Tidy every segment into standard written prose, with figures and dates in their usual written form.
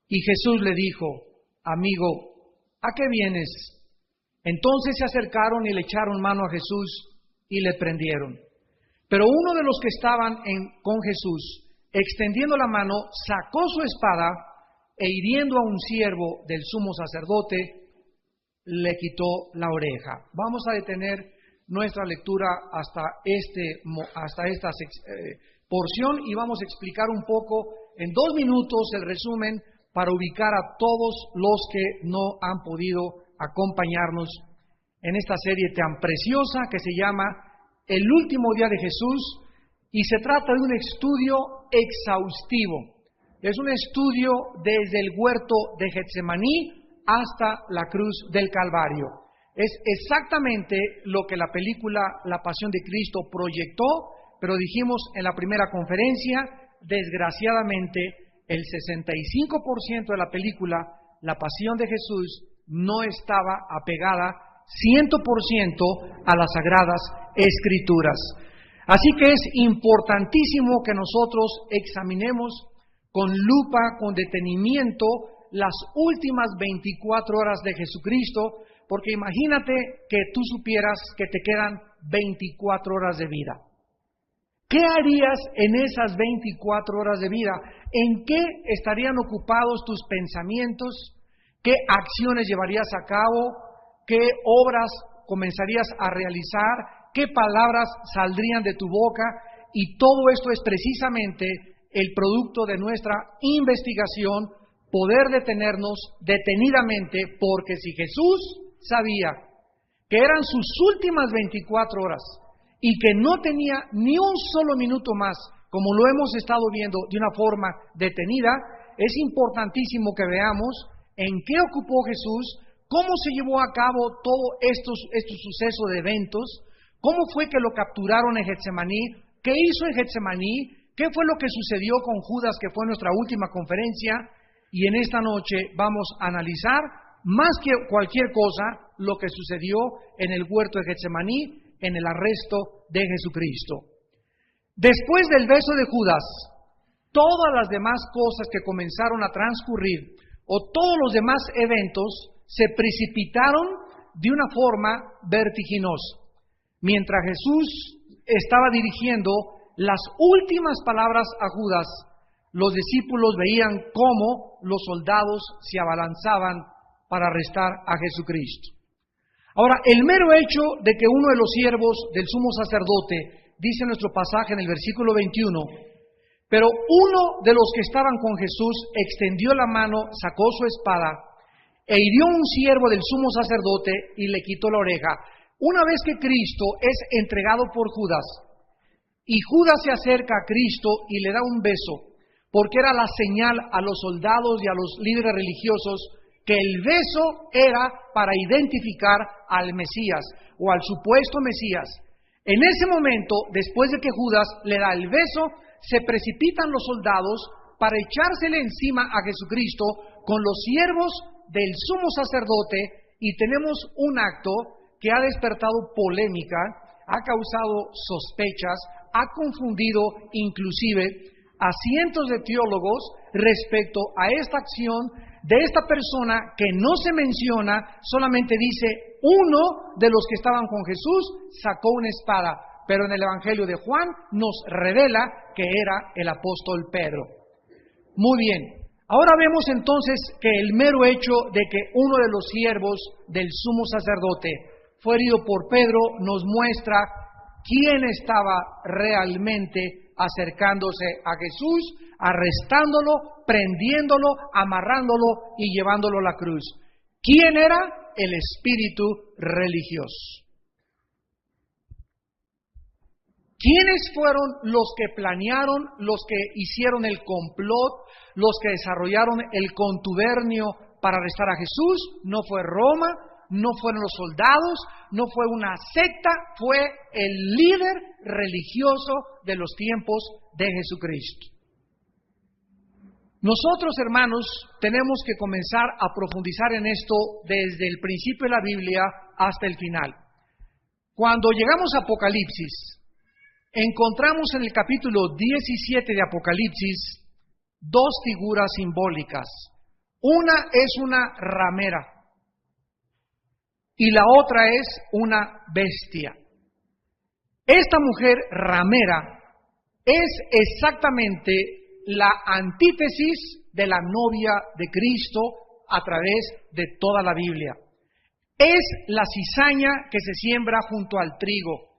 Y Jesús le dijo: amigo, ¿a qué vienes? Entonces se acercaron y le echaron mano a Jesús y le prendieron. Pero uno de los que estaban con Jesús, extendiendo la mano, sacó su espada e hiriendo a un siervo del sumo sacerdote, le quitó la oreja. Vamos a detener nuestra lectura hasta esta porción y vamos a explicar un poco en 2 minutos el resumen para ubicar a todos los que no han podido acompañarnos en esta serie tan preciosa que se llama El último día de Jesús, y se trata de un estudio exhaustivo. Es un estudio desde el huerto de Getsemaní hasta la cruz del Calvario. Es exactamente lo que la película La Pasión de Cristo proyectó, pero dijimos en la primera conferencia, desgraciadamente, el 65% de la película La Pasión de Jesús no estaba apegada 100% a las Sagradas Escrituras. Así que es importantísimo que nosotros examinemos con lupa, con detenimiento, las últimas 24 horas de Jesucristo, porque imagínate que tú supieras que te quedan 24 horas de vida. ¿Qué harías en esas 24 horas de vida? ¿En qué estarían ocupados tus pensamientos? ¿Qué acciones llevarías a cabo? ¿Qué obras comenzarías a realizar? ¿Qué palabras saldrían de tu boca? Y todo esto es precisamente el producto de nuestra investigación, poder detenernos detenidamente, porque si Jesús sabía que eran sus últimas 24 horas y que no tenía ni un solo minuto más, como lo hemos estado viendo de una forma detenida, es importantísimo que veamos en qué ocupó Jesús, cómo se llevó a cabo todos estos sucesos de eventos, cómo fue que lo capturaron en Getsemaní, qué hizo en Getsemaní, qué fue lo que sucedió con Judas, que fue nuestra última conferencia, y en esta noche vamos a analizar, más que cualquier cosa, lo que sucedió en el huerto de Getsemaní, en el arresto de Jesucristo. Después del beso de Judas, todas las demás cosas que comenzaron a transcurrir, o todos los demás eventos, se precipitaron de una forma vertiginosa. Mientras Jesús estaba dirigiendo las últimas palabras a Judas, los discípulos veían cómo los soldados se abalanzaban para arrestar a Jesucristo. Ahora, el mero hecho de que uno de los siervos del sumo sacerdote, dice nuestro pasaje en el versículo 21, pero uno de los que estaban con Jesús extendió la mano, sacó su espada e hirió a un siervo del sumo sacerdote y le quitó la oreja. Una vez que Cristo es entregado por Judas, y Judas se acerca a Cristo y le da un beso, porque era la señal a los soldados y a los líderes religiosos que el beso era para identificar al Mesías o al supuesto Mesías. En ese momento, después de que Judas le da el beso, se precipitan los soldados para echársele encima a Jesucristo con los siervos del sumo sacerdote, y tenemos un acto que ha despertado polémica, ha causado sospechas, ha confundido inclusive a cientos de teólogos respecto a esta acción de esta persona que no se menciona, solamente dice uno de los que estaban con Jesús sacó una espada, pero en el Evangelio de Juan nos revela que era el apóstol Pedro. Muy bien, ahora vemos entonces que el mero hecho de que uno de los siervos del sumo sacerdote fue herido por Pedro nos muestra quién estaba realmente acercándose a Jesús, arrestándolo, prendiéndolo, amarrándolo y llevándolo a la cruz. ¿Quién era? El espíritu religioso. ¿Quiénes fueron los que planearon, los que hicieron el complot, los que desarrollaron el contubernio para arrestar a Jesús? No fue Roma, no fueron los soldados, no fue una secta, fue el líder religioso de los tiempos de Jesucristo. Nosotros, hermanos, tenemos que comenzar a profundizar en esto desde el principio de la Biblia hasta el final. Cuando llegamos a Apocalipsis, encontramos en el capítulo 17 de Apocalipsis dos figuras simbólicas. Una es una ramera y la otra es una bestia. Esta mujer ramera es exactamente la antítesis de la novia de Cristo a través de toda la Biblia. Es la cizaña que se siembra junto al trigo.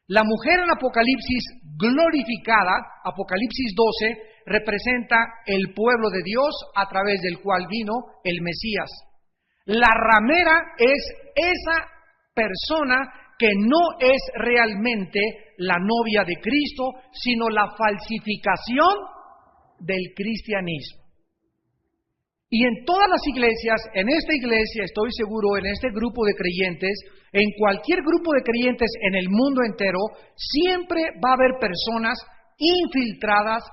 La mujer en Apocalipsis glorificada, Apocalipsis 12, representa el pueblo de Dios a través del cual vino el Mesías. La ramera es esa persona que no es realmente la novia de Cristo, sino la falsificación del cristianismo. Y en todas las iglesias, en esta iglesia, estoy seguro, en este grupo de creyentes, en cualquier grupo de creyentes en el mundo entero, siempre va a haber personas infiltradas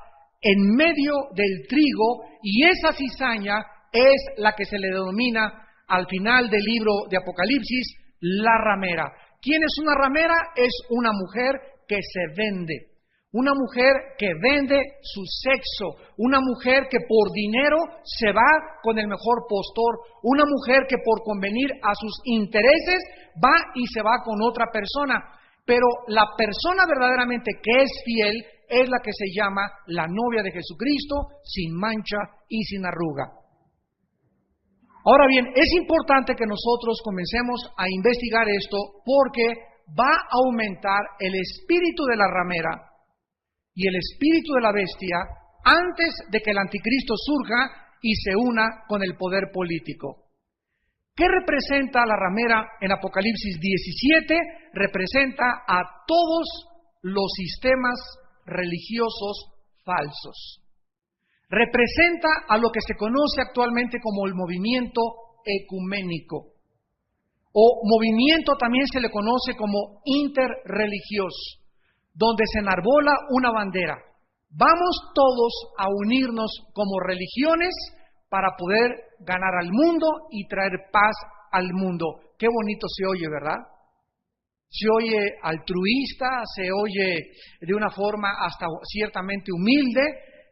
en medio del trigo, y esa cizaña es la que se le denomina al final del libro de Apocalipsis la ramera. ¿Quién es una ramera? Es una mujer que se vende. Una mujer que vende su sexo, una mujer que por dinero se va con el mejor postor, una mujer que por convenir a sus intereses va y se va con otra persona. Pero la persona verdaderamente que es fiel es la que se llama la novia de Jesucristo, sin mancha y sin arruga. Ahora bien, es importante que nosotros comencemos a investigar esto porque va a aumentar el espíritu de la ramera y el espíritu de la bestia antes de que el anticristo surja y se una con el poder político. ¿Qué representa la ramera en Apocalipsis 17? Representa a todos los sistemas religiosos falsos. Representa a lo que se conoce actualmente como el movimiento ecuménico, o movimiento también se le conoce como interreligioso, donde se enarbola una bandera. Vamos todos a unirnos como religiones para poder ganar al mundo y traer paz al mundo. Qué bonito se oye, ¿verdad? Se oye altruista, se oye de una forma hasta ciertamente humilde.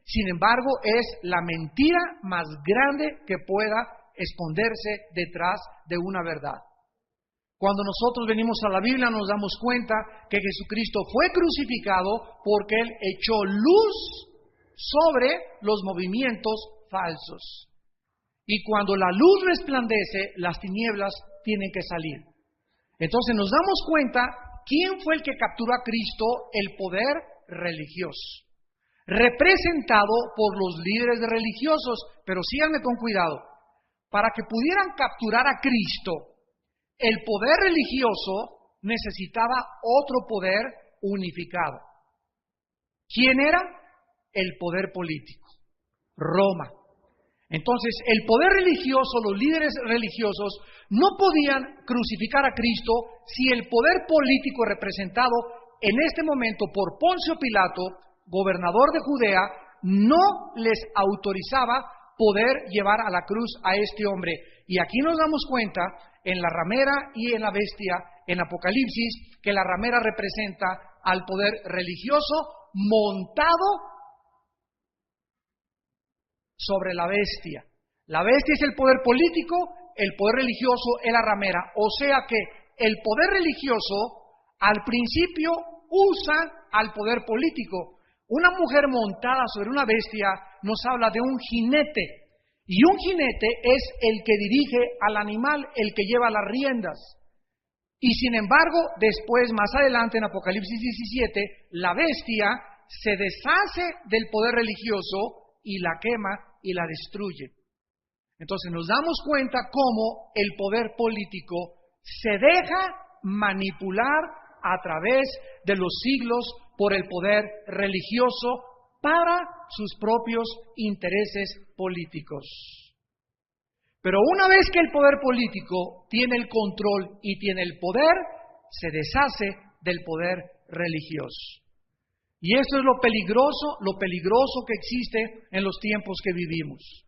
Sin embargo, es la mentira más grande que pueda esconderse detrás de una verdad. Cuando nosotros venimos a la Biblia nos damos cuenta que Jesucristo fue crucificado porque Él echó luz sobre los movimientos falsos. Y cuando la luz resplandece, las tinieblas tienen que salir. Entonces nos damos cuenta quién fue el que capturó a Cristo, el poder religioso, representado por los líderes religiosos. Pero síganme con cuidado, para que pudieran capturar a Cristo, el poder religioso necesitaba otro poder unificado. ¿Quién era? El poder político, Roma. Entonces, el poder religioso, los líderes religiosos, no podían crucificar a Cristo si el poder político representado en este momento por Poncio Pilato, gobernador de Judea, no les autorizaba poder llevar a la cruz a este hombre. Y aquí nos damos cuenta en la ramera y en la bestia, en Apocalipsis, que la ramera representa al poder religioso montado sobre la bestia. La bestia es el poder político, el poder religioso es la ramera. O sea que el poder religioso al principio usa al poder político. Una mujer montada sobre una bestia nos habla de un jinete. Y un jinete es el que dirige al animal, el que lleva las riendas. Y sin embargo, después, más adelante en Apocalipsis 17, la bestia se deshace del poder religioso y la quema y la destruye. Entonces nos damos cuenta cómo el poder político se deja manipular a través de los siglos por el poder religioso para sus propios intereses políticos. Pero una vez que el poder político tiene el control y tiene el poder, se deshace del poder religioso. Y esto es lo peligroso que existe en los tiempos que vivimos.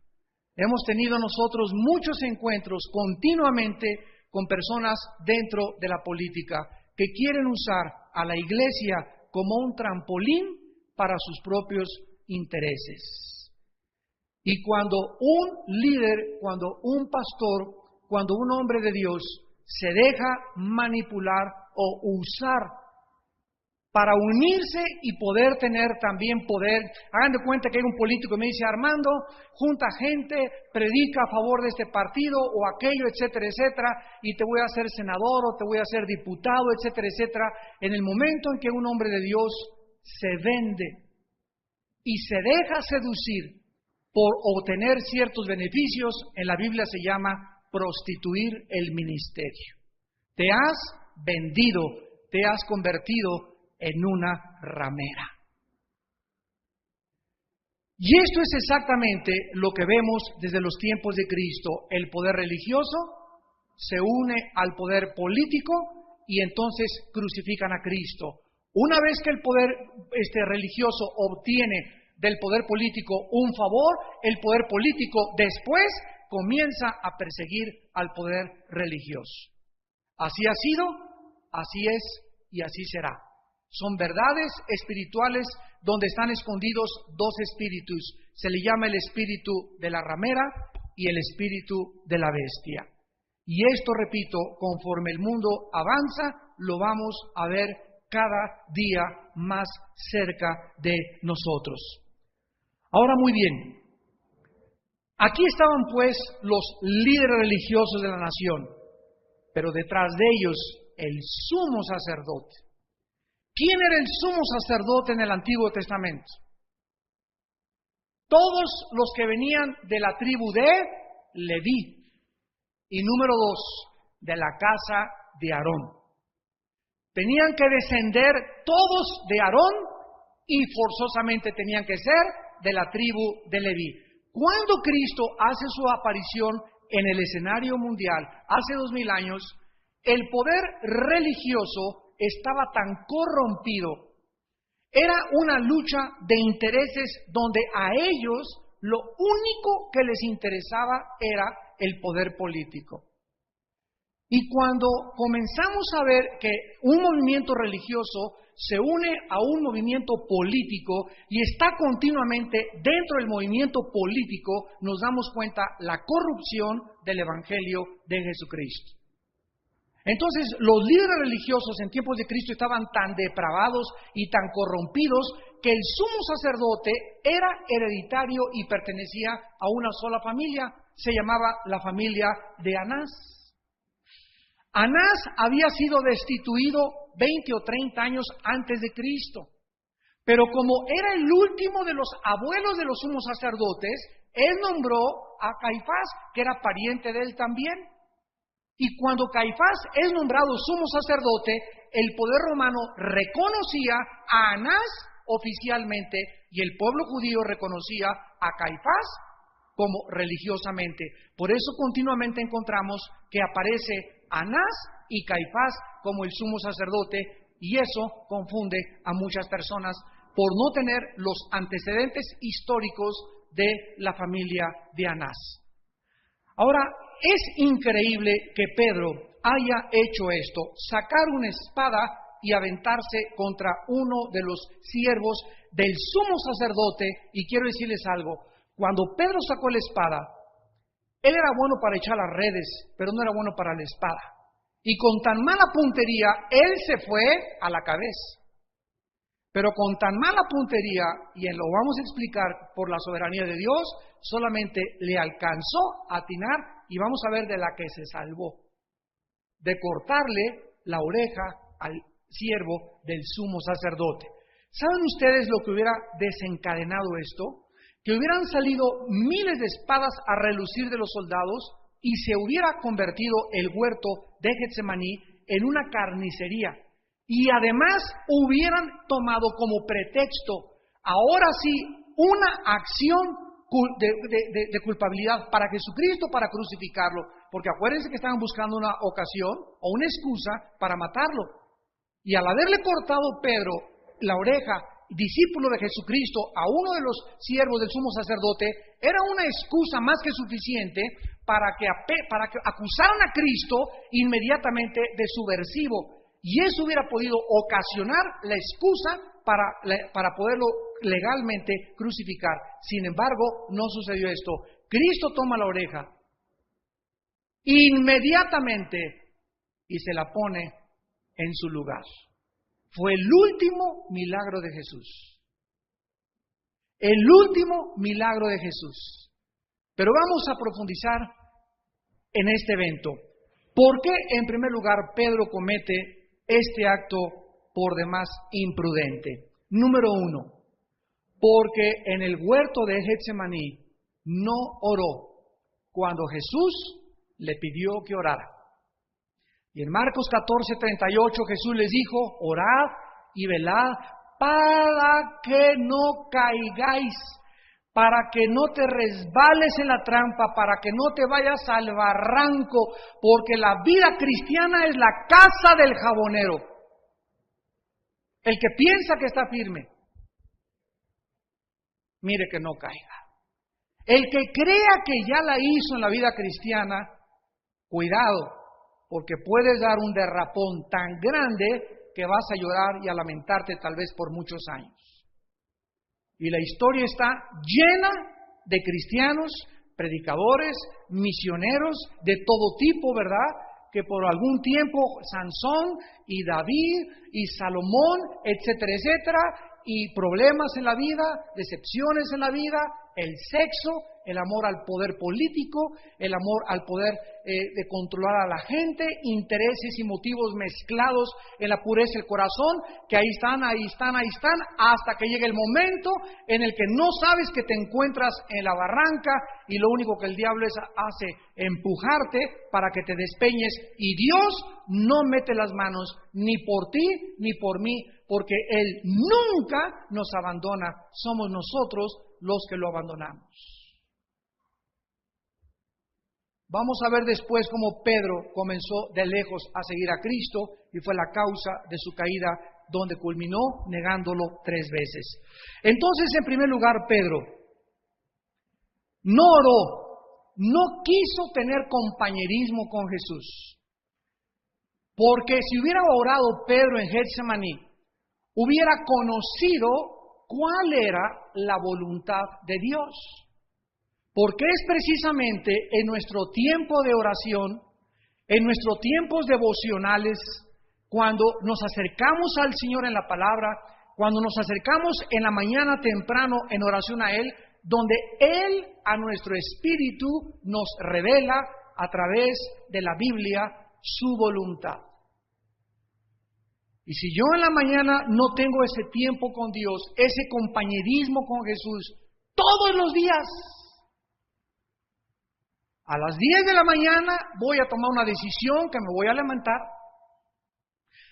Hemos tenido nosotros muchos encuentros continuamente con personas dentro de la política que quieren usar a la iglesia como un trampolín para sus propios intereses. Y cuando un líder, cuando un pastor, cuando un hombre de Dios se deja manipular o usar para unirse y poder tener también poder. Hagan de cuenta que hay un político y me dice: Armando, junta gente, predica a favor de este partido o aquello, etcétera, etcétera, y te voy a hacer senador o te voy a hacer diputado, etcétera, etcétera. En el momento en que un hombre de Dios se vende y se deja seducir por obtener ciertos beneficios, en la Biblia se llama prostituir el ministerio. Te has vendido, te has convertido en una ramera. Y esto es exactamente lo que vemos desde los tiempos de Cristo. El poder religioso se une al poder político y entonces crucifican a Cristo. Una vez que el poder religioso obtiene del poder político un favor, el poder político después comienza a perseguir al poder religioso. Así ha sido, así es y así será. Son verdades espirituales donde están escondidos dos espíritus. Se le llama el espíritu de la ramera y el espíritu de la bestia. Y esto, repito, conforme el mundo avanza, lo vamos a ver cada día más cerca de nosotros. Ahora, muy bien, aquí estaban pues los líderes religiosos de la nación, pero detrás de ellos el sumo sacerdote. ¿Quién era el sumo sacerdote en el Antiguo Testamento? Todos los que venían de la tribu de Leví. Y número 2, de la casa de Aarón. Tenían que descender todos de Aarón y forzosamente tenían que ser de la tribu de Leví. Cuando Cristo hace su aparición en el escenario mundial, hace 2000 años, el poder religioso estaba tan corrompido. Era una lucha de intereses donde a ellos lo único que les interesaba era el poder político. Y cuando comenzamos a ver que un movimiento religioso se une a un movimiento político y está continuamente dentro del movimiento político, nos damos cuenta la corrupción del Evangelio de Jesucristo. Entonces, los líderes religiosos en tiempos de Cristo estaban tan depravados y tan corrompidos que el sumo sacerdote era hereditario y pertenecía a una sola familia. Se llamaba la familia de Anás. Anás había sido destituido 20 o 30 años antes de Cristo. Pero como era el último de los abuelos de los sumos sacerdotes, él nombró a Caifás, que era pariente de él también. Y cuando Caifás es nombrado sumo sacerdote, el poder romano reconocía a Anás oficialmente y el pueblo judío reconocía a Caifás como religiosamente. Por eso continuamente encontramos que aparece Anás y Caifás como el sumo sacerdote, y eso confunde a muchas personas por no tener los antecedentes históricos de la familia de Anás. Ahora, es increíble que Pedro haya hecho esto, sacar una espada y aventarse contra uno de los siervos del sumo sacerdote. Y quiero decirles algo, cuando Pedro sacó la espada, él era bueno para echar las redes, pero no era bueno para la espada. Y con tan mala puntería, él se fue a la cabeza. Pero con tan mala puntería, y lo vamos a explicar por la soberanía de Dios, solamente le alcanzó a atinar, y vamos a ver de la que se salvó, de cortarle la oreja al siervo del sumo sacerdote. ¿Saben ustedes lo que hubiera desencadenado esto? Que hubieran salido miles de espadas a relucir de los soldados y se hubiera convertido el huerto de Getsemaní en una carnicería. Y además hubieran tomado como pretexto, ahora sí, una acción de culpabilidad para Jesucristo, para crucificarlo. Porque acuérdense que estaban buscando una ocasión o una excusa para matarlo. Y al haberle cortado Pedro la oreja, discípulo de Jesucristo, a uno de los siervos del sumo sacerdote, era una excusa más que suficiente para que acusaran a Cristo inmediatamente de subversivo. Y eso hubiera podido ocasionar la excusa para poderlo legalmente crucificar. Sin embargo, no sucedió esto. Cristo toma la oreja inmediatamente y se la pone en su lugar. Fue el último milagro de Jesús. El último milagro de Jesús. Pero vamos a profundizar en este evento. ¿Por qué, en primer lugar, Pedro comete este acto por demás imprudente? Número 1, porque en el huerto de Getsemaní no oró cuando Jesús le pidió que orara. Y en Marcos 14:38 Jesús les dijo: orad y velad para que no caigáis, para que no te resbales en la trampa, para que no te vayas al barranco, porque la vida cristiana es la casa del jabonero. El que piensa que está firme, mire que no caiga. El que crea que ya la hizo en la vida cristiana, cuidado, porque puedes dar un derrapón tan grande que vas a llorar y a lamentarte tal vez por muchos años. Y la historia está llena de cristianos, predicadores, misioneros de todo tipo, ¿verdad? Que por algún tiempo Sansón y David y Salomón, etcétera, etcétera, y problemas en la vida, decepciones en la vida, el sexo, el amor al poder político, el amor al poder de controlar a la gente, intereses y motivos mezclados en la pureza del corazón, que ahí están, hasta que llegue el momento en el que no sabes que te encuentras en la barranca y lo único que el diablo hace empujarte para que te despeñes, y Dios no mete las manos ni por ti ni por mí, porque Él nunca nos abandona, somos nosotros los que lo abandonamos. Vamos a ver después cómo Pedro comenzó de lejos a seguir a Cristo y fue la causa de su caída, donde culminó negándolo 3 veces. Entonces, en primer lugar, Pedro no oró, no quiso tener compañerismo con Jesús. Porque si hubiera orado Pedro en Getsemaní, hubiera conocido cuál era la voluntad de Dios. Porque es precisamente en nuestro tiempo de oración, en nuestros tiempos devocionales, cuando nos acercamos al Señor en la palabra, cuando nos acercamos en la mañana temprano en oración a Él, donde Él a nuestro espíritu nos revela a través de la Biblia su voluntad. Y si yo en la mañana no tengo ese tiempo con Dios, ese compañerismo con Jesús, todos los días, a las 10 de la mañana voy a tomar una decisión que me voy a levantar.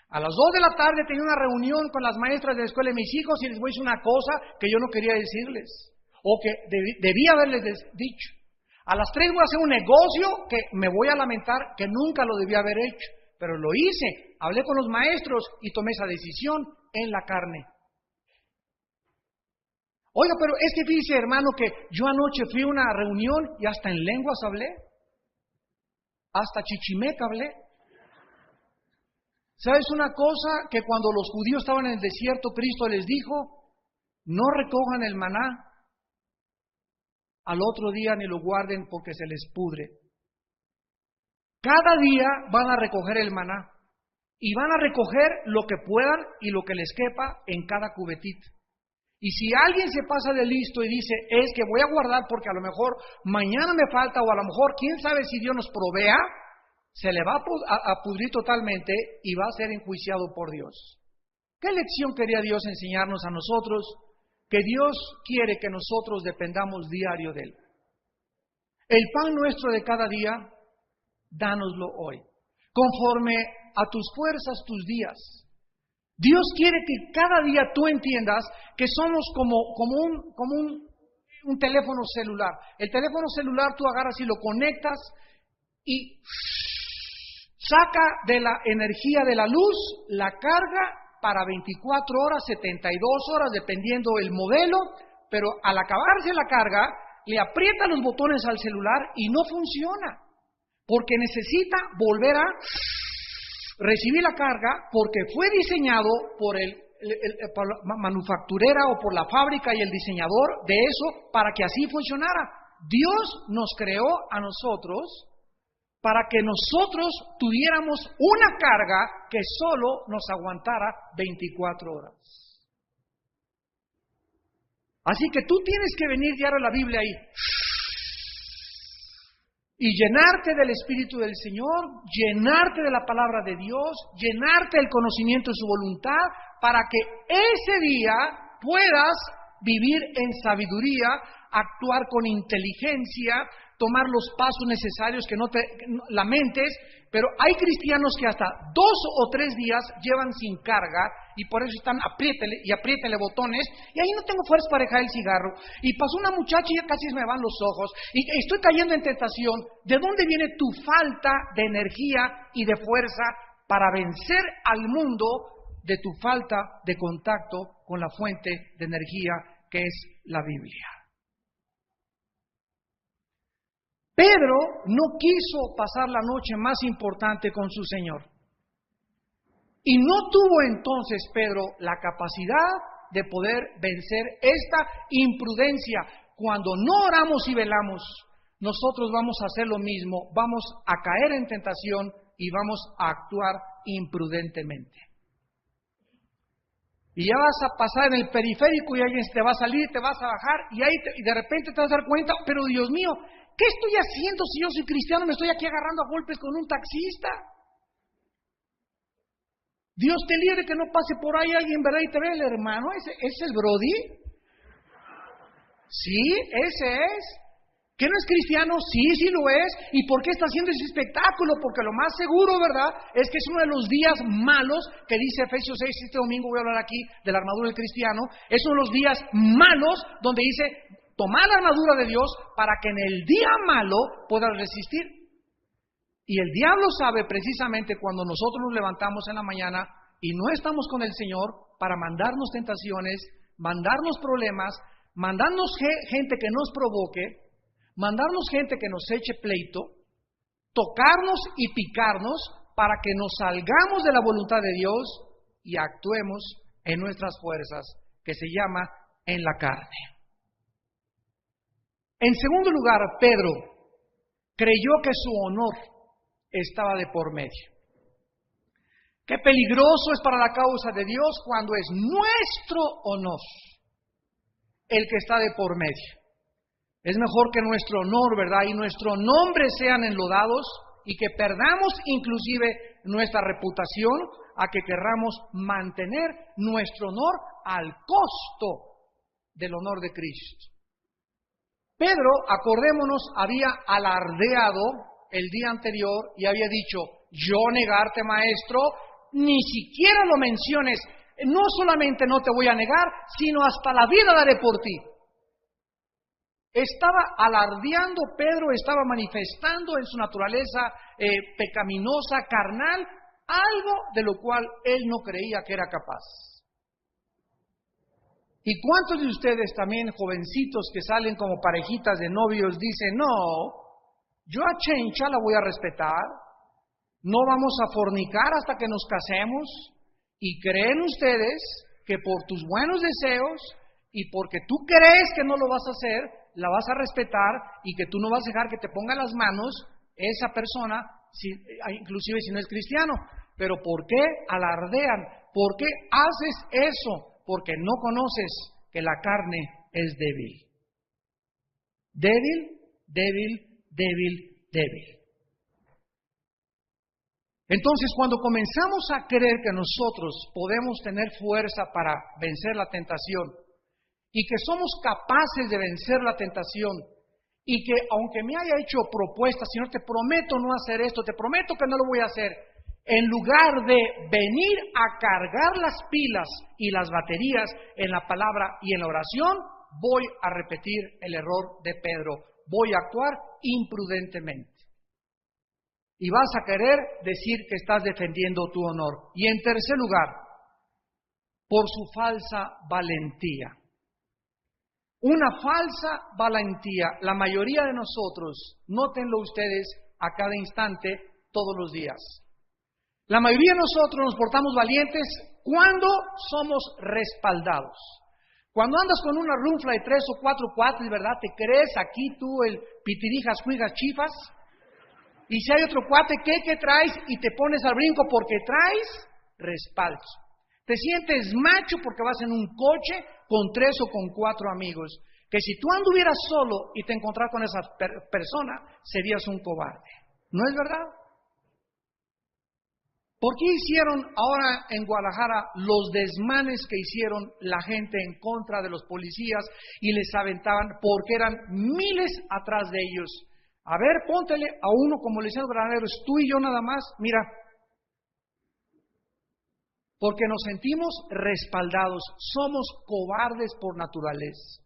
A las 2 de la tarde tenía una reunión con las maestras de la escuela de mis hijos y les voy a decir una cosa que yo no quería decirles, o que debía haberles dicho. A las 3 voy a hacer un negocio que me voy a lamentar que nunca lo debía haber hecho, pero lo hice. Hablé con los maestros y tomé esa decisión en la carne. Oiga, pero es que fíjese, hermano, que yo anoche fui a una reunión y hasta en lenguas hablé. Hasta chichimeca hablé. ¿Sabes una cosa? Que cuando los judíos estaban en el desierto, Cristo les dijo: no recojan el maná al otro día ni lo guarden porque se les pudre. Cada día van a recoger el maná y van a recoger lo que puedan y lo que les quepa en cada cubetita. Y si alguien se pasa de listo y dice: es que voy a guardar porque a lo mejor mañana me falta, o a lo mejor quién sabe si Dios nos provea, se le va a pudrir totalmente y va a ser enjuiciado por Dios. ¿Qué lección quería Dios enseñarnos a nosotros? Que Dios quiere que nosotros dependamos diario de Él. El pan nuestro de cada día, dánoslo hoy, conforme a tus fuerzas, tus días. Dios quiere que cada día tú entiendas que somos como un teléfono celular. El teléfono celular tú agarras y lo conectas y saca de la energía de la luz, la carga para 24 horas, 72 horas, dependiendo el modelo, pero al acabarse la carga, le aprieta los botones al celular y no funciona, porque necesita volver a recibir la carga, porque fue diseñado por el por la manufacturera o por la fábrica y el diseñador de eso para que así funcionara. Dios nos creó a nosotros para que nosotros tuviéramos una carga que solo nos aguantara 24 horas. Así que tú tienes que venir diario a la Biblia y llenarte del Espíritu del Señor, llenarte de la palabra de Dios, llenarte del conocimiento de su voluntad, para que ese día puedas vivir en sabiduría, actuar con inteligencia, tomar los pasos necesarios, que no te lamentes. Pero hay cristianos que hasta 2 o 3 días llevan sin carga y por eso están apriétele botones, y ahí no tengo fuerza para dejar el cigarro, y pasó una muchacha y ya casi se me van los ojos, y estoy cayendo en tentación. ¿De dónde viene tu falta de energía y de fuerza para vencer al mundo? De tu falta de contacto con la fuente de energía que es la Biblia. Pedro no quiso pasar la noche más importante con su Señor. Y no tuvo entonces Pedro la capacidad de poder vencer esta imprudencia. Cuando no oramos y velamos, nosotros vamos a hacer lo mismo, vamos a caer en tentación y vamos a actuar imprudentemente. Y ya vas a pasar en el periférico y alguien te va a salir, te vas a bajar y ahí y de repente te vas a dar cuenta, pero Dios mío, ¿qué estoy haciendo si yo soy cristiano? Me estoy aquí agarrando a golpes con un taxista. Dios te libre que no pase por ahí alguien, ¿verdad? Y te ve el hermano, ese es el Brody. Sí, ese es. ¿Que no es cristiano? Sí lo es. ¿Y por qué está haciendo ese espectáculo? Porque lo más seguro, ¿verdad?, es que es uno de los días malos que dice Efesios 6, este domingo voy a hablar aquí de la armadura del cristiano. Es uno de los días malos donde dice, tomar la armadura de Dios para que en el día malo puedas resistir. Y el diablo sabe precisamente cuando nosotros nos levantamos en la mañana y no estamos con el Señor para mandarnos tentaciones, mandarnos problemas, mandarnos gente que nos provoque, mandarnos gente que nos eche pleito, tocarnos y picarnos para que nos salgamos de la voluntad de Dios y actuemos en nuestras fuerzas, que se llama en la carne. En segundo lugar, Pedro creyó que su honor estaba de por medio. Qué peligroso es para la causa de Dios cuando es nuestro honor el que está de por medio. Es mejor que nuestro honor, ¿verdad?, y nuestro nombre sean enlodados y que perdamos inclusive nuestra reputación a que querramos mantener nuestro honor al costo del honor de Cristo. Pedro, acordémonos, había alardeado el día anterior y había dicho, yo negarte, maestro, ni siquiera lo menciones, no solamente no te voy a negar, sino hasta la vida daré por ti. Estaba alardeando Pedro, estaba manifestando en su naturaleza pecaminosa, carnal, algo de lo cual él no creía que era capaz. ¿Y cuántos de ustedes también, jovencitos que salen como parejitas de novios, dicen, no, yo a Chencha la voy a respetar, no vamos a fornicar hasta que nos casemos? Y creen ustedes que por tus buenos deseos y porque tú crees que no lo vas a hacer, la vas a respetar y que tú no vas a dejar que te ponga las manos esa persona, inclusive si no es cristiano. Pero ¿por qué alardean? ¿Por qué haces eso? Porque no conoces que la carne es débil. Débil, débil, débil, débil. Entonces, cuando comenzamos a creer que nosotros podemos tener fuerza para vencer la tentación y que somos capaces de vencer la tentación y que aunque me haya hecho propuestas, Señor, te prometo no hacer esto, te prometo que no lo voy a hacer, en lugar de venir a cargar las pilas y las baterías en la palabra y en la oración, voy a repetir el error de Pedro, voy a actuar imprudentemente. Y vas a querer decir que estás defendiendo tu honor. Y en tercer lugar, por su falsa valentía. Una falsa valentía. La mayoría de nosotros, nótenlo ustedes a cada instante, todos los días. La mayoría de nosotros nos portamos valientes ¿cuándo somos respaldados? Cuando andas con una runfla de 3 o 4 cuates, ¿verdad? Te crees aquí tú el pitirijas, cuigas, chifas. Y si hay otro cuate, ¿qué traes? Y te pones al brinco porque traes respaldo. Te sientes macho porque vas en un coche con 3 o con 4 amigos. Que si tú anduvieras solo y te encontraras con esa persona, serías un cobarde. ¿No es verdad? ¿Por qué hicieron ahora en Guadalajara los desmanes que hicieron la gente en contra de los policías y les aventaban? Porque eran miles atrás de ellos. A ver, póntele a uno como le hicieron granaderos, tú y yo nada más, mira. Porque nos sentimos respaldados, somos cobardes por naturaleza.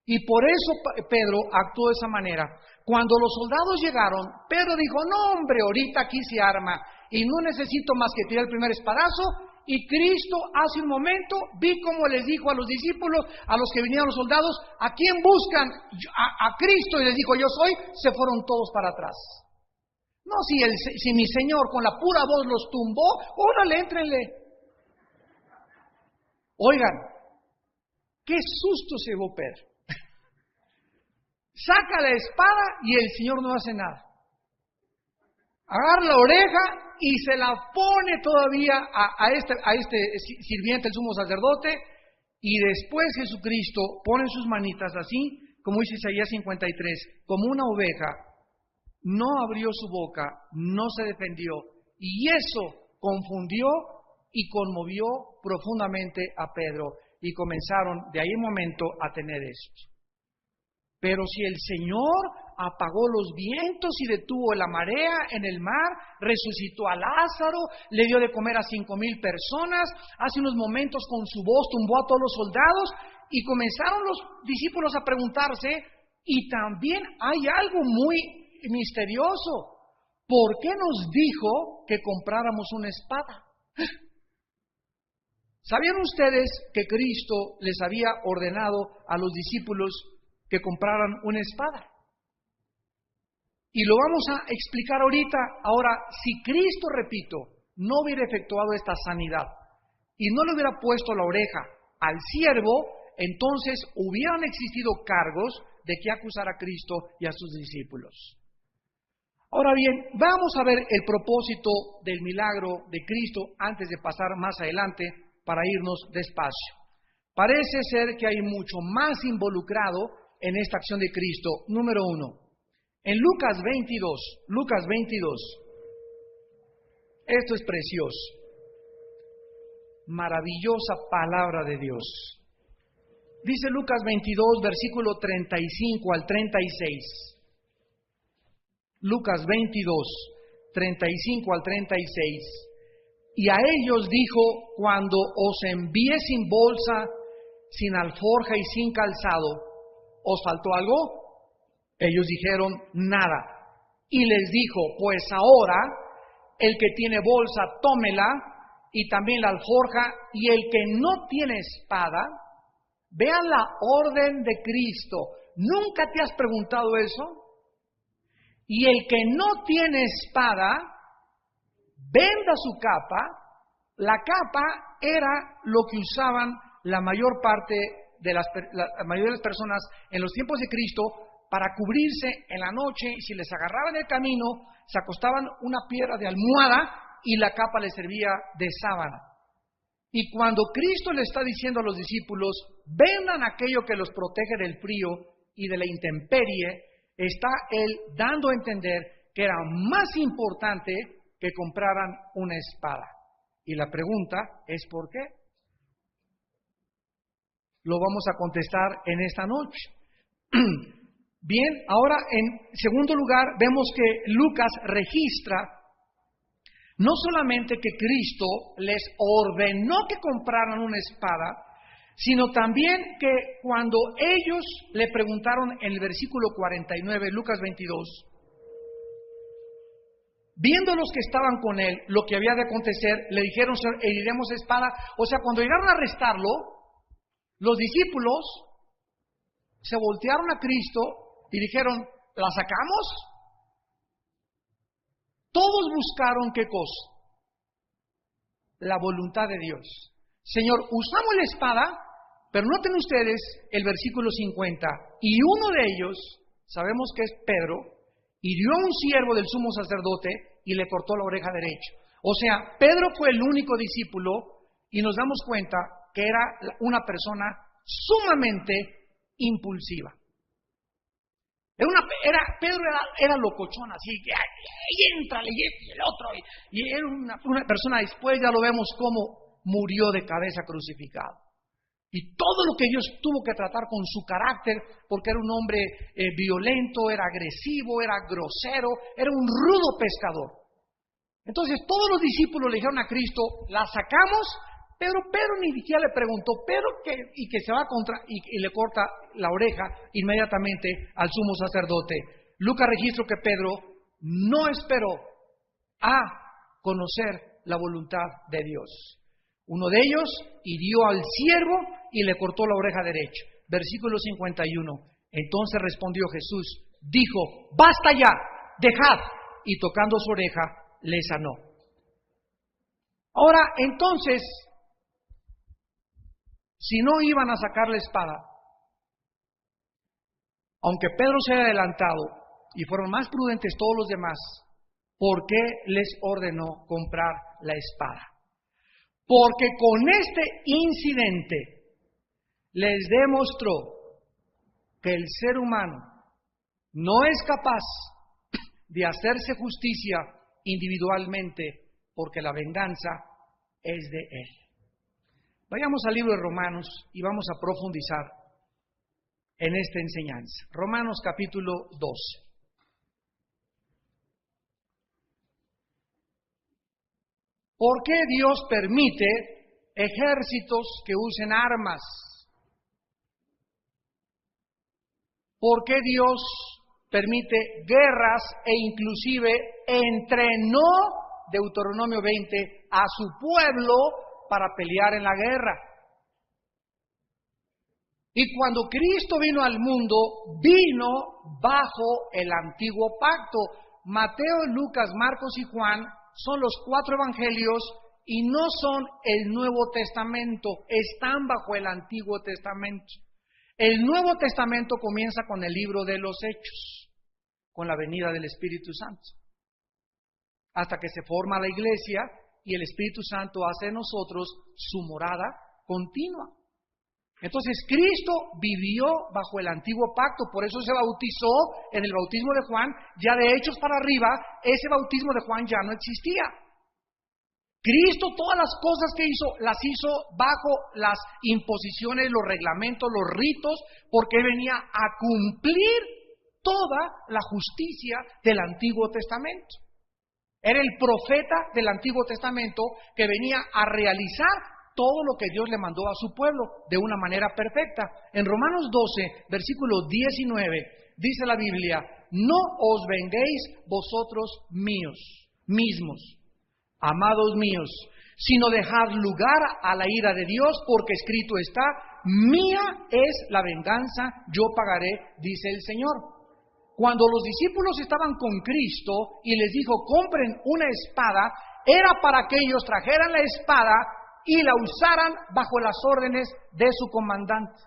Y por eso Pedro actuó de esa manera. Cuando los soldados llegaron, Pedro dijo, no hombre, ahorita aquí se arma y no necesito más que tirar el primer espadazo. Y Cristo hace un momento, vi como les dijo a los discípulos, a los que vinieron los soldados, ¿a quién buscan? A Cristo, y les dijo, yo soy, se fueron todos para atrás. No, si mi Señor con la pura voz los tumbó, órale, éntrenle. Oigan, qué susto se llevó Pedro. Saca la espada y el Señor no hace nada. Agarra la oreja y se la pone todavía a este sirviente, el sumo sacerdote, y después Jesucristo pone sus manitas así, como dice Isaías 53, como una oveja, no abrió su boca, no se defendió, y eso confundió y conmovió profundamente a Pedro, y comenzaron de ahí en momento a tener esto. Pero si el Señor apagó los vientos y detuvo la marea en el mar, resucitó a Lázaro, le dio de comer a 5,000 personas, hace unos momentos con su voz tumbó a todos los soldados, y comenzaron los discípulos a preguntarse, y también hay algo muy misterioso, ¿por qué nos dijo que compráramos una espada? ¿Sabían ustedes que Cristo les había ordenado a los discípulos que compraran una espada? Y lo vamos a explicar ahorita. Ahora, si Cristo, repito, no hubiera efectuado esta sanidad y no le hubiera puesto la oreja al siervo, entonces hubieran existido cargos de que acusar a Cristo y a sus discípulos. Ahora bien, vamos a ver el propósito del milagro de Cristo antes de pasar más adelante para irnos despacio. Parece ser que hay mucho más involucrado en esta acción de Cristo. Número 1, en Lucas 22, esto es precioso, maravillosa palabra de Dios. Dice Lucas 22, versículo 35 al 36. Lucas 22, 35 al 36. Y a ellos dijo, cuando os envíe sin bolsa, sin alforja y sin calzado, ¿os faltó algo? Ellos dijeron, nada. Y les dijo, pues ahora, el que tiene bolsa, tómela, y también la alforja, y el que no tiene espada, vean la orden de Cristo. ¿Nunca te has preguntado eso? Y el que no tiene espada, venda su capa. La capa era lo que usaban la mayor parte de la mayoría de las personas en los tiempos de Cristo para cubrirse en la noche, y si les agarraban el camino, se acostaban una piedra de almohada y la capa les servía de sábana. Y cuando Cristo le está diciendo a los discípulos, vendan aquello que los protege del frío y de la intemperie, está Él dando a entender que era más importante que compraran una espada. Y la pregunta es ¿por qué? Lo vamos a contestar en esta noche. Bien, ahora en segundo lugar vemos que Lucas registra no solamente que Cristo les ordenó que compraran una espada, sino también que cuando ellos le preguntaron en el versículo 49, Lucas 22, viendo los que estaban con él lo que había de acontecer, le dijeron, Señor, heriremos espada. O sea, cuando llegaron a arrestarlo, los discípulos se voltearon a Cristo y dijeron, ¿la sacamos? Todos buscaron ¿qué cosa? la voluntad de Dios. Señor, usamos la espada, pero noten ustedes el versículo 50. Y uno de ellos, sabemos que es Pedro, hirió a un siervo del sumo sacerdote y le cortó la oreja derecha. O sea, Pedro fue el único discípulo y nos damos cuenta que era una persona sumamente impulsiva. Pedro era locochón, así, y entrale, y el otro, y era una persona, después ya lo vemos cómo murió de cabeza crucificado. Y todo lo que Dios tuvo que tratar con su carácter, porque era un hombre violento, era agresivo, era grosero, era un rudo pescador. Entonces todos los discípulos le dijeron a Cristo, la sacamos, pero Pedro ni siquiera le preguntó, Pedro que se va contra y le corta la oreja inmediatamente al sumo sacerdote. Lucas registra que Pedro no esperó a conocer la voluntad de Dios. Uno de ellos hirió al siervo y le cortó la oreja derecha. Versículo 51. Entonces respondió Jesús, dijo, basta ya, dejad, y tocando su oreja le sanó. Ahora, entonces, si no iban a sacar la espada, aunque Pedro se haya adelantado y fueron más prudentes todos los demás, ¿por qué les ordenó comprar la espada? Porque con este incidente les demostró que el ser humano no es capaz de hacerse justicia individualmente, porque la venganza es de Él. Vayamos al libro de Romanos y vamos a profundizar en esta enseñanza. Romanos capítulo 12. ¿Por qué Dios permite ejércitos que usen armas? ¿Por qué Dios permite guerras e inclusive entrenó, Deuteronomio 20, a su pueblo para pelear en la guerra? Y cuando Cristo vino al mundo, vino bajo el antiguo pacto. Mateo, Lucas, Marcos y Juan son los 4 evangelios y no son el Nuevo Testamento, están bajo el Antiguo Testamento. El Nuevo Testamento comienza con el libro de los Hechos, con la venida del Espíritu Santo, hasta que se forma la iglesia y el Espíritu Santo hace de nosotros su morada continua. Entonces Cristo vivió bajo el antiguo pacto, por eso se bautizó en el bautismo de Juan. Ya de Hechos para arriba, ese bautismo de Juan ya no existía. Cristo todas las cosas que hizo, las hizo bajo las imposiciones, los reglamentos, los ritos, porque venía a cumplir toda la justicia del Antiguo Testamento. Era el profeta del Antiguo Testamento que venía a realizar todo lo que Dios le mandó a su pueblo de una manera perfecta. En Romanos 12, versículo 19, dice la Biblia, no os venguéis vosotros mismos, amados míos, sino dejad lugar a la ira de Dios, porque escrito está, mía es la venganza, yo pagaré, dice el Señor. Cuando los discípulos estaban con Cristo y les dijo, compren una espada, era para que ellos trajeran la espada y la usaran bajo las órdenes de su comandante.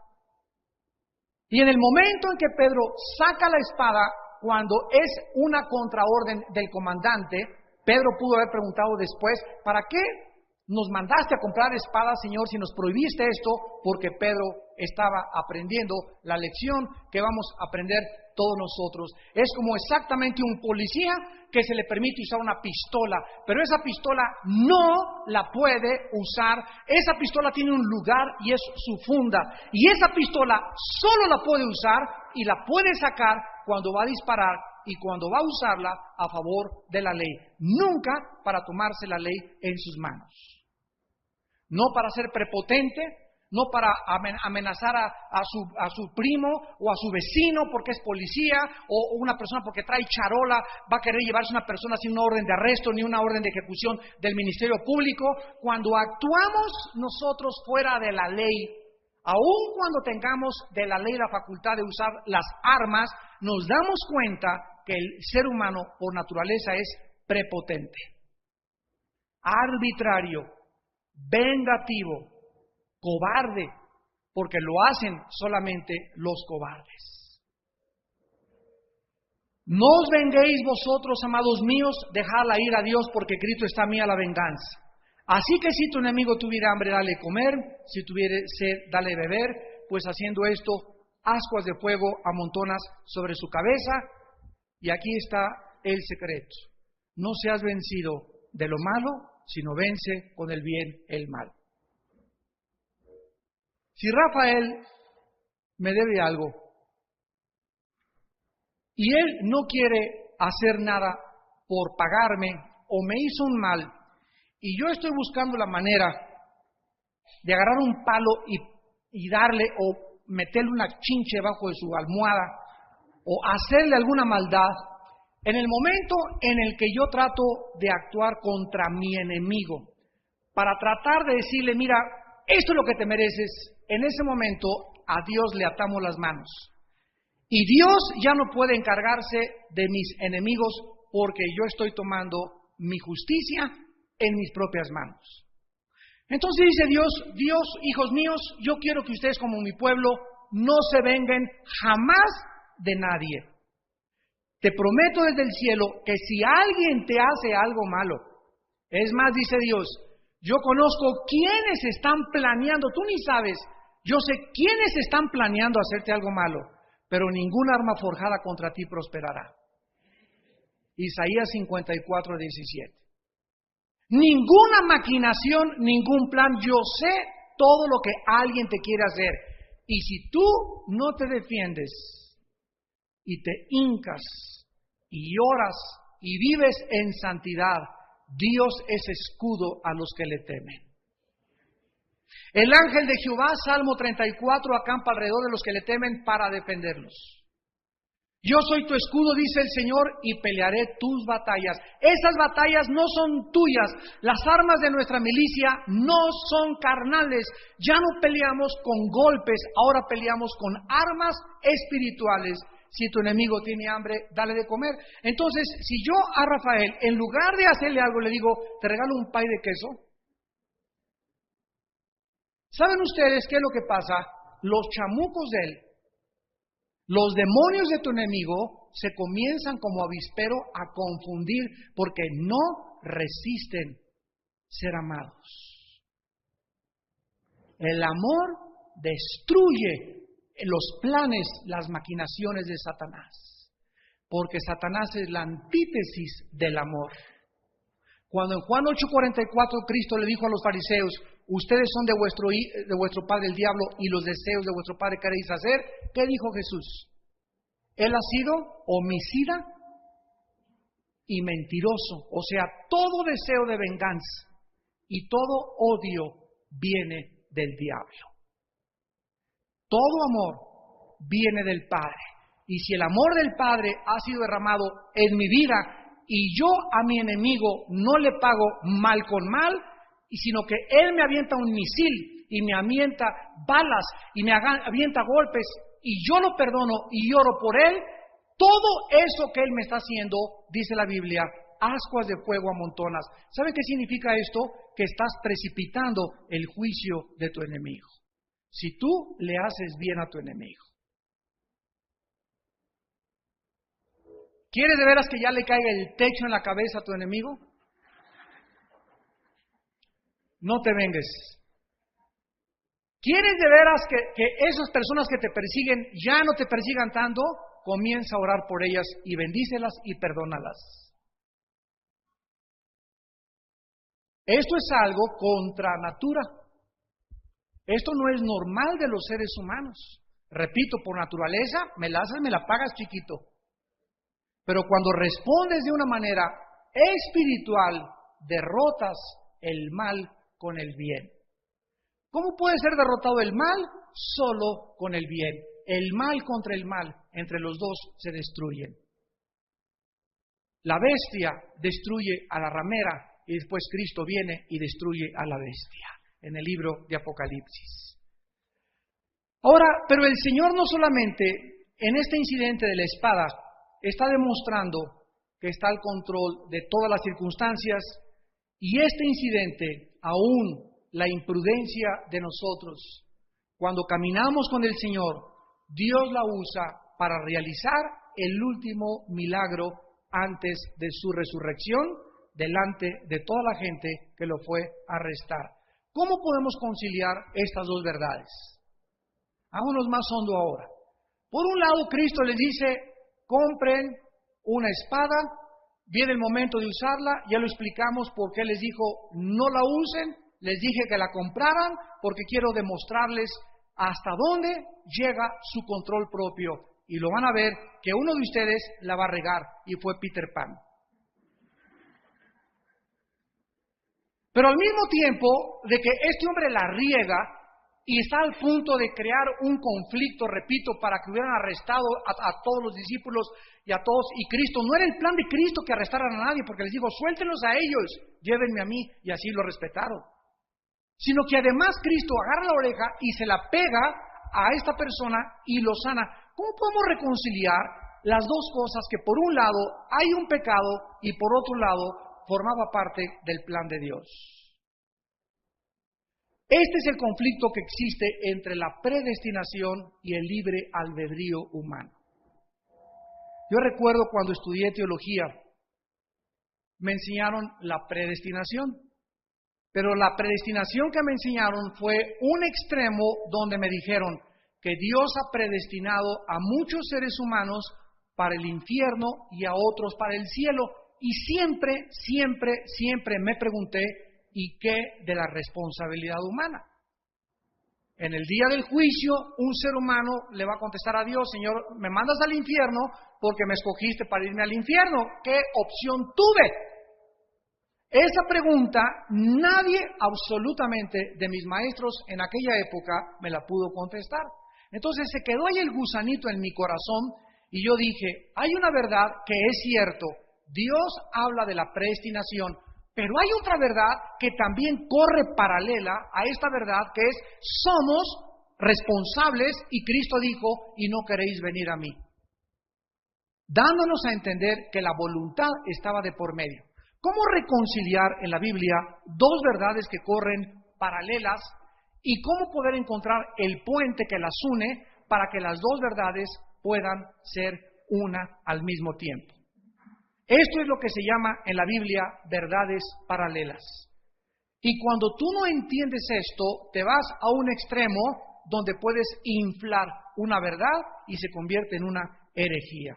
Y en el momento en que Pedro saca la espada, cuando es una contraorden del comandante, Pedro pudo haber preguntado después, ¿para qué nos mandaste a comprar espadas, Señor, si nos prohibiste esto? Porque Pedro estaba aprendiendo la lección que vamos a aprender todos nosotros. Es como exactamente un policía que se le permite usar una pistola, pero esa pistola no la puede usar. Esa pistola tiene un lugar y es su funda, y esa pistola solo la puede usar y la puede sacar cuando va a disparar y cuando va a usarla a favor de la ley, nunca para tomarse la ley en sus manos, no para ser prepotente, no para amenazar a su primo o a su vecino porque es policía, o una persona porque trae charola va a querer llevarse a una persona sin una orden de arresto ni una orden de ejecución del Ministerio Público. Cuando actuamos nosotros fuera de la ley, aun cuando tengamos de la ley la facultad de usar las armas, nos damos cuenta que el ser humano por naturaleza es prepotente, arbitrario, vengativo, cobarde, porque lo hacen solamente los cobardes. No os venguéis vosotros, amados míos, dejad la ira a Dios, porque Cristo está mía la venganza. Así que si tu enemigo tuviera hambre, dale comer, si tuviera sed, dale beber, pues haciendo esto, ascuas de fuego amontonas sobre su cabeza. Y aquí está el secreto: no seas vencido de lo malo, sino vence con el bien el mal. Si Rafael me debe algo y él no quiere hacer nada por pagarme o me hizo un mal y yo estoy buscando la manera de agarrar un palo y darle o meterle una chinche bajo de su almohada o hacerle alguna maldad, en el momento en el que yo trato de actuar contra mi enemigo para tratar de decirle, mira, esto es lo que te mereces, en ese momento a Dios le atamos las manos. Y Dios ya no puede encargarse de mis enemigos porque yo estoy tomando mi justicia en mis propias manos. Entonces dice Dios, hijos míos, yo quiero que ustedes como mi pueblo no se vengan jamás de nadie. Te prometo desde el cielo que si alguien te hace algo malo, es más, dice Dios, yo conozco quiénes están planeando, tú ni sabes, yo sé quiénes están planeando hacerte algo malo, pero ningún arma forjada contra ti prosperará. Isaías 54:17. Ninguna maquinación, ningún plan, yo sé todo lo que alguien te quiere hacer. Y si tú no te defiendes y te hincas y oras y vives en santidad, Dios es escudo a los que le temen. El ángel de Jehová, Salmo 34, acampa alrededor de los que le temen para defenderlos. Yo soy tu escudo, dice el Señor, y pelearé tus batallas. Esas batallas no son tuyas. Las armas de nuestra milicia no son carnales. Ya no peleamos con golpes, ahora peleamos con armas espirituales. Si tu enemigo tiene hambre, dale de comer. Entonces, si yo a Rafael, en lugar de hacerle algo, le digo, te regalo un pay de queso. ¿Saben ustedes qué es lo que pasa? Los chamucos de él, los demonios de tu enemigo, se comienzan como avispero a confundir porque no resisten ser amados. El amor destruye los planes, las maquinaciones de Satanás, porque Satanás es la antítesis del amor. Cuando en Juan 8:44 Cristo le dijo a los fariseos, ustedes son de vuestro padre el diablo y los deseos de vuestro padre queréis hacer, ¿qué dijo Jesús? Él ha sido homicida y mentiroso, o sea, todo deseo de venganza y todo odio viene del diablo. Todo amor viene del Padre. Y si el amor del Padre ha sido derramado en mi vida y yo a mi enemigo no le pago mal con mal, sino que él me avienta un misil y me avienta balas y me avienta golpes y yo lo perdono y oro por él, todo eso que él me está haciendo, dice la Biblia, ascuas de fuego amontonas. ¿Saben qué significa esto? Que estás precipitando el juicio de tu enemigo. Si tú le haces bien a tu enemigo. ¿Quieres de veras que ya le caiga el techo en la cabeza a tu enemigo? No te vengues. ¿Quieres de veras que esas personas que te persiguen ya no te persigan tanto? Comienza a orar por ellas y bendícelas y perdónalas. Esto es algo contra natura. Esto no es normal de los seres humanos. Repito, por naturaleza, me la haces, me la pagas, chiquito. Pero cuando respondes de una manera espiritual, derrotas el mal con el bien. ¿Cómo puede ser derrotado el mal? Solo con el bien. El mal contra el mal, entre los dos se destruyen. La bestia destruye a la ramera y después Cristo viene y destruye a la bestia, en el libro de Apocalipsis. Ahora, pero el Señor no solamente en este incidente de la espada está demostrando que está al control de todas las circunstancias y este incidente aún la imprudencia de nosotros, cuando caminamos con el Señor, Dios la usa para realizar el último milagro antes de su resurrección, delante de toda la gente que lo fue a arrestar. ¿Cómo podemos conciliar estas dos verdades? Hagámonos más hondo ahora. Por un lado, Cristo les dice, compren una espada, viene el momento de usarla, ya lo explicamos por qué les dijo, no la usen, les dije que la compraran, porque quiero demostrarles hasta dónde llega su control propio, y lo van a ver que uno de ustedes la va a regar, y fue Peter Pan. Pero al mismo tiempo de que este hombre la riega y está al punto de crear un conflicto, repito, para que hubieran arrestado a todos los discípulos y a todos, y Cristo, no era el plan de Cristo que arrestaran a nadie, porque les dijo, suéltenlos a ellos, llévenme a mí, y así lo respetaron. Sino que además Cristo agarra la oreja y se la pega a esta persona y lo sana. ¿Cómo podemos reconciliar las dos cosas que por un lado hay un pecado y por otro lado formaba parte del plan de Dios? Este es el conflicto que existe entre la predestinación y el libre albedrío humano. Yo recuerdo cuando estudié teología, me enseñaron la predestinación, pero la predestinación que me enseñaron fue un extremo donde me dijeron que Dios ha predestinado a muchos seres humanos para el infierno y a otros para el cielo. Y siempre me pregunté, ¿y qué de la responsabilidad humana? En el día del juicio, un ser humano le va a contestar a Dios, Señor, me mandas al infierno porque me escogiste para irme al infierno. ¿Qué opción tuve? Esa pregunta nadie absolutamente de mis maestros en aquella época me la pudo contestar. Entonces se quedó ahí el gusanito en mi corazón y yo dije, hay una verdad que es cierto, Dios habla de la predestinación, pero hay otra verdad que también corre paralela a esta verdad, que es, somos responsables, y Cristo dijo, y no queréis venir a mí. Dándonos a entender que la voluntad estaba de por medio. ¿Cómo reconciliar en la Biblia dos verdades que corren paralelas y cómo poder encontrar el puente que las une para que las dos verdades puedan ser una al mismo tiempo? Esto es lo que se llama en la Biblia verdades paralelas. Y cuando tú no entiendes esto, te vas a un extremo donde puedes inflar una verdad y se convierte en una herejía.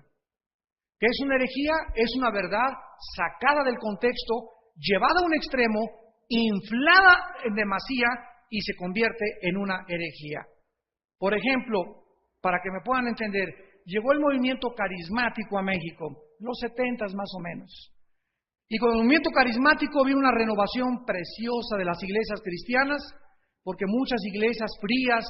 ¿Qué es una herejía? Es una verdad sacada del contexto, llevada a un extremo, inflada en demasía y se convierte en una herejía. Por ejemplo, para que me puedan entender, llegó el movimiento carismático a México, los 70s más o menos. Y con el movimiento carismático vi una renovación preciosa de las iglesias cristianas, porque muchas iglesias frías,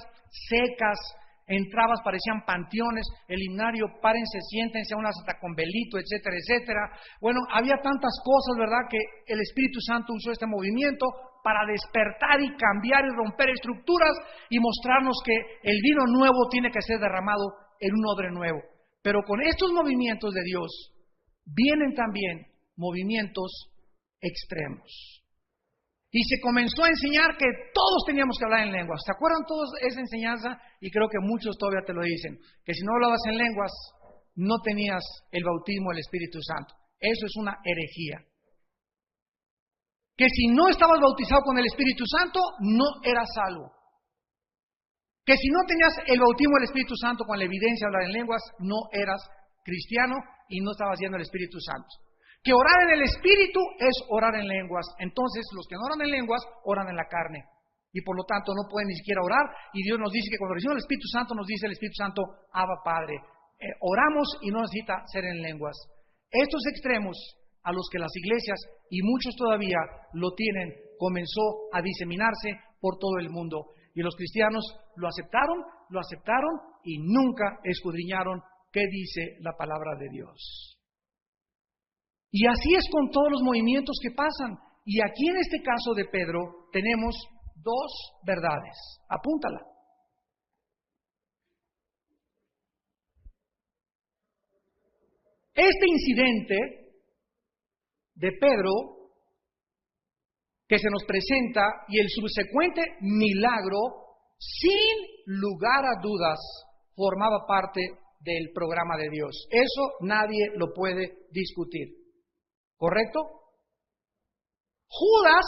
secas, entrabas, parecían panteones, el himnario, párense, siéntense, unas hasta con velito, etcétera, etcétera. Bueno, había tantas cosas, ¿verdad?, que el Espíritu Santo usó este movimiento para despertar y cambiar y romper estructuras y mostrarnos que el vino nuevo tiene que ser derramado en un odre nuevo. Pero con estos movimientos de Dios vienen también movimientos extremos. Y se comenzó a enseñar que todos teníamos que hablar en lenguas. ¿Se acuerdan todos esa enseñanza? Y creo que muchos todavía te lo dicen. Que si no hablabas en lenguas, no tenías el bautismo del Espíritu Santo. Eso es una herejía. Que si no estabas bautizado con el Espíritu Santo, no eras salvo. Que si no tenías el bautismo del Espíritu Santo con la evidencia de hablar en lenguas, no eras cristiano y no estabas yendo al Espíritu Santo. Que orar en el Espíritu es orar en lenguas. Entonces, los que no oran en lenguas, oran en la carne. Y por lo tanto, no pueden ni siquiera orar. Y Dios nos dice que cuando recibimos el Espíritu Santo, nos dice el Espíritu Santo, Abba Padre. Oramos y no necesita ser en lenguas. Estos extremos, a los que las iglesias, y muchos todavía lo tienen, comenzó a diseminarse por todo el mundo. Y los cristianos lo aceptaron y nunca escudriñaron qué dice la palabra de Dios. Y así es con todos los movimientos que pasan. Y aquí en este caso de Pedro tenemos dos verdades. Apúntala. Este incidente de Pedro que se nos presenta y el subsecuente milagro, sin lugar a dudas, formaba parte del programa de Dios. Eso nadie lo puede discutir. ¿Correcto? Judas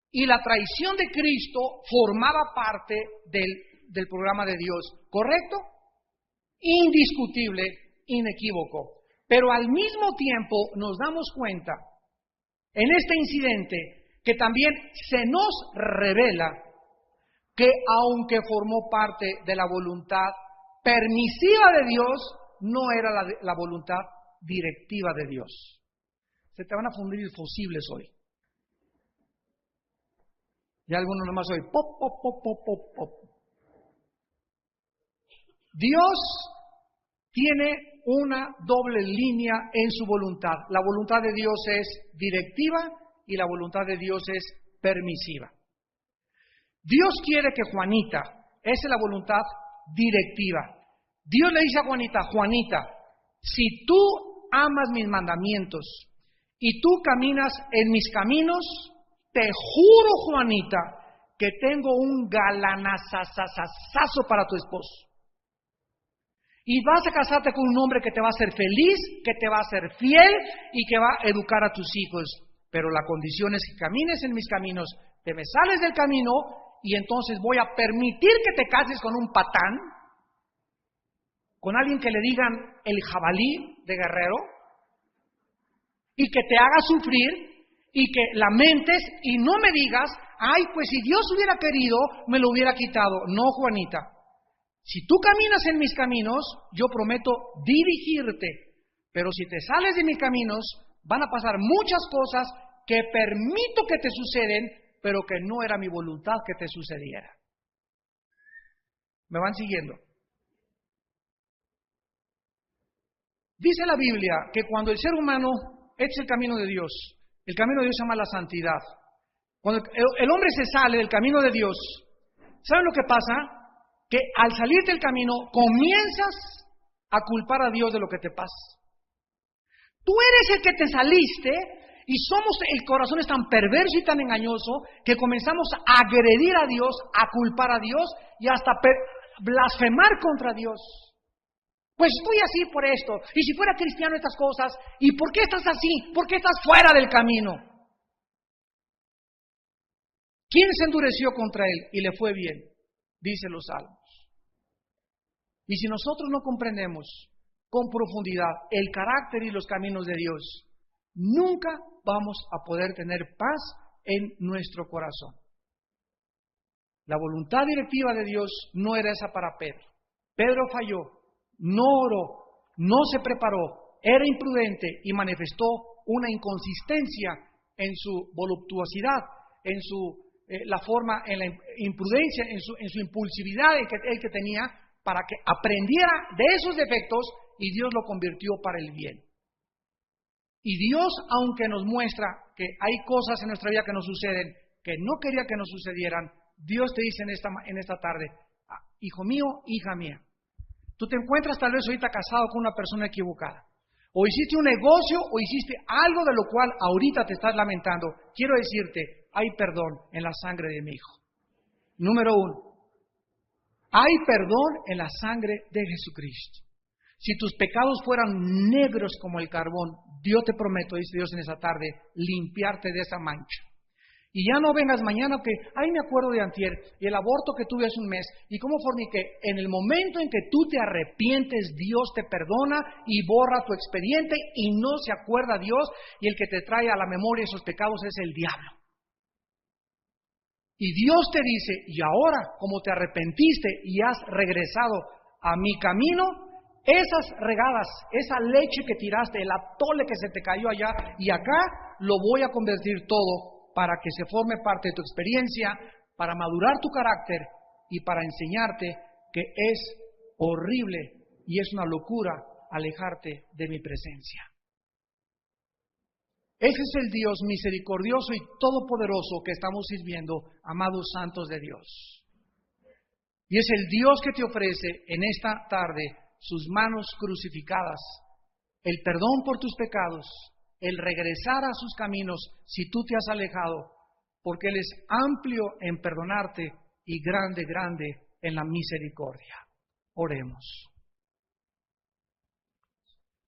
y la traición de Cristo formaba parte del programa de Dios. ¿Correcto? Indiscutible, inequívoco. Pero al mismo tiempo nos damos cuenta en este incidente que también se nos revela que aunque formó parte de la voluntad permisiva de Dios, no era la voluntad directiva de Dios. Se te van a fundir fusibles hoy. Y algunos nomás hoy, pop, pop, pop, pop, pop, pop. Dios tiene una doble línea en su voluntad. La voluntad de Dios es directiva y la voluntad de Dios es permisiva. Dios quiere que Juanita, esa es la voluntad directiva. Dios le dice a Juanita, Juanita, si tú amas mis mandamientos y tú caminas en mis caminos, te juro, Juanita, que tengo un galanazazazazo para tu esposo. Y vas a casarte con un hombre que te va a hacer feliz, que te va a ser fiel y que va a educar a tus hijos. Pero la condición es que camines en mis caminos, te me sales del camino y entonces voy a permitir que te cases con un patán, con alguien que le digan el jabalí de Guerrero, y que te haga sufrir y que lamentes y no me digas, ay, pues si Dios hubiera querido, me lo hubiera quitado. No, Juanita. Si tú caminas en mis caminos, yo prometo dirigirte, pero si te sales de mis caminos, van a pasar muchas cosas que permito que te suceden, pero que no era mi voluntad que te sucediera. ¿Me van siguiendo? Dice la Biblia que cuando el ser humano echa el camino de Dios, el camino de Dios se llama la santidad. Cuando el hombre se sale del camino de Dios, ¿saben lo que pasa? Que al salir del camino comienzas a culpar a Dios de lo que te pasa. Tú eres el que te saliste y el corazón es tan perverso y tan engañoso que comenzamos a agredir a Dios, a culpar a Dios y hasta blasfemar contra Dios. Pues estoy así por esto, y si fuera cristiano estas cosas, ¿y por qué estás así? ¿Por qué estás fuera del camino? ¿Quién se endureció contra él y le fue bien? Dicen los salmos. Y si nosotros no comprendemos con profundidad el carácter y los caminos de Dios, nunca vamos a poder tener paz en nuestro corazón. La voluntad directiva de Dios no era esa para Pedro. Pedro falló, no oró, no se preparó, era imprudente y manifestó una inconsistencia en su voluptuosidad, en la forma, en la imprudencia, en su impulsividad él que tenía, para que aprendiera de esos defectos y Dios lo convirtió para el bien. Y Dios, aunque nos muestra que hay cosas en nuestra vida que nos suceden, que no quería que nos sucedieran, Dios te dice en esta tarde, hijo mío, hija mía, tú te encuentras tal vez ahorita casado con una persona equivocada, o hiciste un negocio, o hiciste algo de lo cual ahorita te estás lamentando. Quiero decirte, hay perdón en la sangre de mi hijo. Número 1. Hay perdón en la sangre de Jesucristo. Si tus pecados fueran negros como el carbón, Dios te prometo, dice Dios en esa tarde, limpiarte de esa mancha. Y ya no vengas mañana que, ay, me acuerdo de antier, y el aborto que tuve hace un mes, y cómo forniqué. En el momento en que tú te arrepientes, Dios te perdona y borra tu expediente y no se acuerda Dios, y el que te trae a la memoria esos pecados es el diablo. Y Dios te dice, y ahora, como te arrepentiste y has regresado a mi camino, esas regadas, esa leche que tiraste, el atole que se te cayó allá y acá, lo voy a convertir todo para que se forme parte de tu experiencia, para madurar tu carácter y para enseñarte que es horrible y es una locura alejarte de mi presencia. Ese es el Dios misericordioso y todopoderoso que estamos sirviendo, amados santos de Dios. Y es el Dios que te ofrece en esta tarde sus manos crucificadas, el perdón por tus pecados, el regresar a sus caminos si tú te has alejado, porque Él es amplio en perdonarte y grande, grande en la misericordia. Oremos.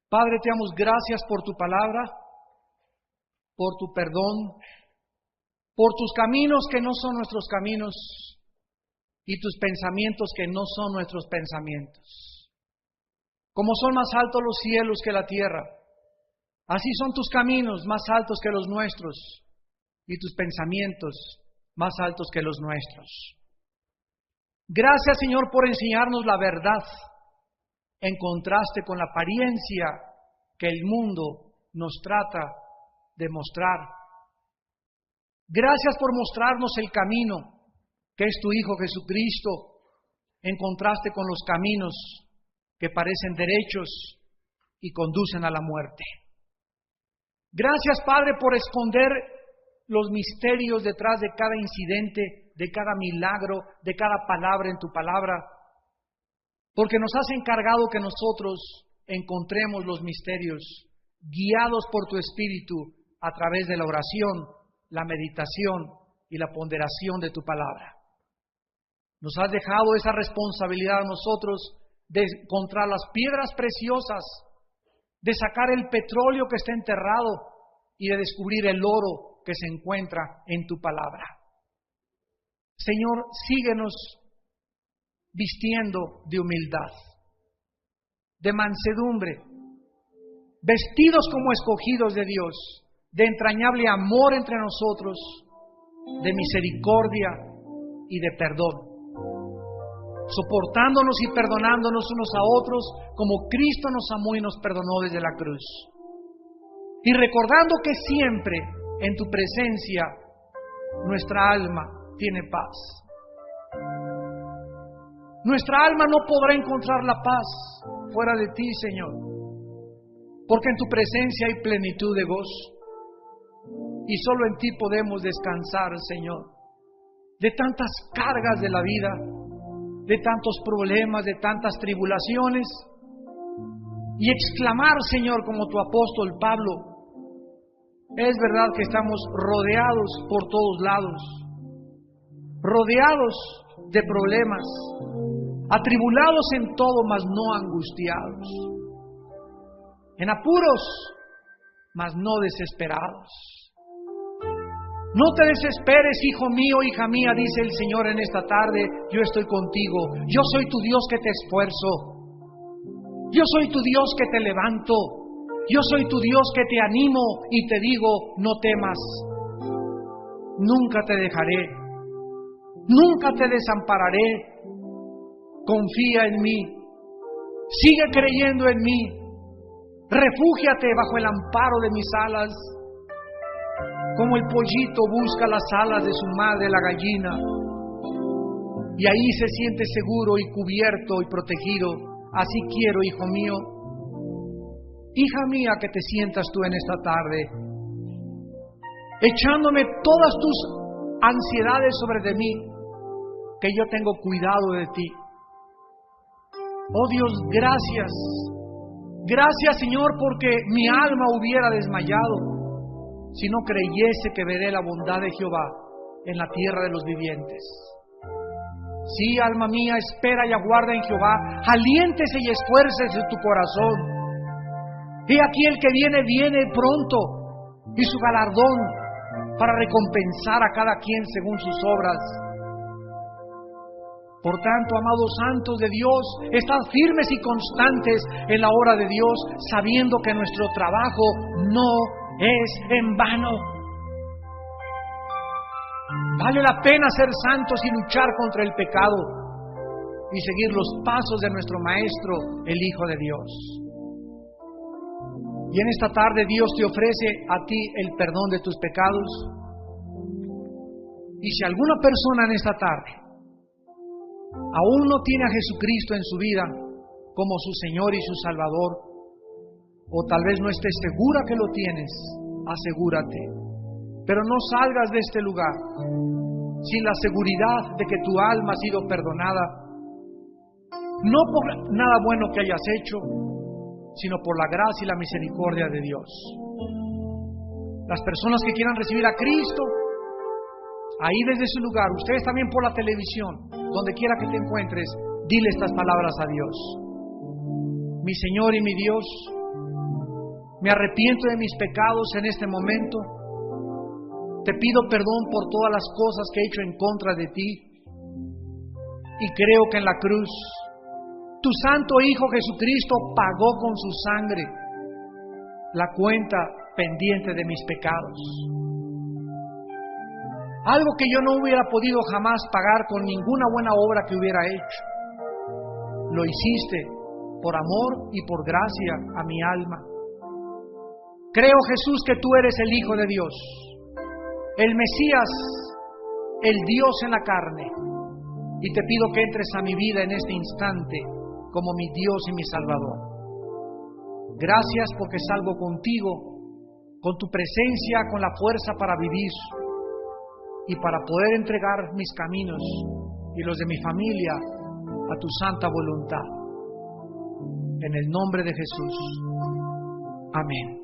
Padre, te damos gracias por tu palabra, por tu perdón, por tus caminos que no son nuestros caminos y tus pensamientos que no son nuestros pensamientos. Como son más altos los cielos que la tierra, así son tus caminos más altos que los nuestros y tus pensamientos más altos que los nuestros. Gracias, Señor, por enseñarnos la verdad en contraste con la apariencia que el mundo nos trata de mostrar. Gracias por mostrarnos el camino que es tu Hijo Jesucristo, en contraste con los caminos que parecen derechos y conducen a la muerte. Gracias, Padre, por esconder los misterios detrás de cada incidente, de cada milagro, de cada palabra en tu palabra, porque nos has encargado que nosotros encontremos los misterios, guiados por tu Espíritu a través de la oración, la meditación y la ponderación de tu palabra. Nos has dejado esa responsabilidad a nosotros de encontrar las piedras preciosas, de sacar el petróleo que está enterrado y de descubrir el oro que se encuentra en tu palabra. Señor, síguenos vistiendo de humildad, de mansedumbre, vestidos como escogidos de Dios, de entrañable amor entre nosotros, de misericordia y de perdón, soportándonos y perdonándonos unos a otros como Cristo nos amó y nos perdonó desde la cruz. Y recordando que siempre en tu presencia nuestra alma tiene paz. Nuestra alma no podrá encontrar la paz fuera de ti, Señor, porque en tu presencia hay plenitud de gozo y solo en ti podemos descansar, Señor, de tantas cargas de la vida, de tantos problemas, de tantas tribulaciones, y exclamar, Señor, como tu apóstol Pablo: es verdad que estamos rodeados por todos lados, rodeados de problemas, atribulados en todo, mas no angustiados, en apuros, mas no desesperados. No te desesperes, hijo mío, hija mía, dice el Señor en esta tarde: yo estoy contigo, yo soy tu Dios que te esfuerzo, yo soy tu Dios que te levanto, yo soy tu Dios que te animo y te digo: no temas, nunca te dejaré, nunca te desampararé, confía en mí, sigue creyendo en mí, refúgiate bajo el amparo de mis alas. Como el pollito busca las alas de su madre, la gallina, y ahí se siente seguro y cubierto y protegido. Así quiero, hijo mío, hija mía, que te sientas tú en esta tarde, echándome todas tus ansiedades sobre de mí, que yo tengo cuidado de ti. Oh Dios, gracias. Gracias, Señor, porque mi alma hubiera desmayado si no creyese que veré la bondad de Jehová en la tierra de los vivientes. Sí, alma mía, espera y aguarda en Jehová, aliéntese y esfuércese tu corazón. He aquí el que viene, viene pronto, y su galardón para recompensar a cada quien según sus obras. Por tanto, amados santos de Dios, estad firmes y constantes en la obra de Dios, sabiendo que nuestro trabajo no es en vano. Vale la pena ser santos y luchar contra el pecado y seguir los pasos de nuestro Maestro, el Hijo de Dios. Y en esta tarde Dios te ofrece a ti el perdón de tus pecados. Y si alguna persona en esta tarde aún no tiene a Jesucristo en su vida como su Señor y su Salvador, o tal vez no estés segura que lo tienes, asegúrate. Pero no salgas de este lugar sin la seguridad de que tu alma ha sido perdonada, no por nada bueno que hayas hecho, sino por la gracia y la misericordia de Dios. Las personas que quieran recibir a Cristo, ahí desde su lugar, ustedes también por la televisión, donde quiera que te encuentres, dile estas palabras a Dios. Mi Señor y mi Dios, me arrepiento de mis pecados en este momento. Te pido perdón por todas las cosas que he hecho en contra de ti. Y creo que en la cruz, tu santo Hijo Jesucristo pagó con su sangre la cuenta pendiente de mis pecados. Algo que yo no hubiera podido jamás pagar con ninguna buena obra que hubiera hecho. Lo hiciste por amor y por gracia a mi alma. Creo, Jesús, que tú eres el Hijo de Dios, el Mesías, el Dios en la carne. Y te pido que entres a mi vida en este instante como mi Dios y mi Salvador. Gracias porque salgo contigo, con tu presencia, con la fuerza para vivir y para poder entregar mis caminos y los de mi familia a tu santa voluntad. En el nombre de Jesús. Amén.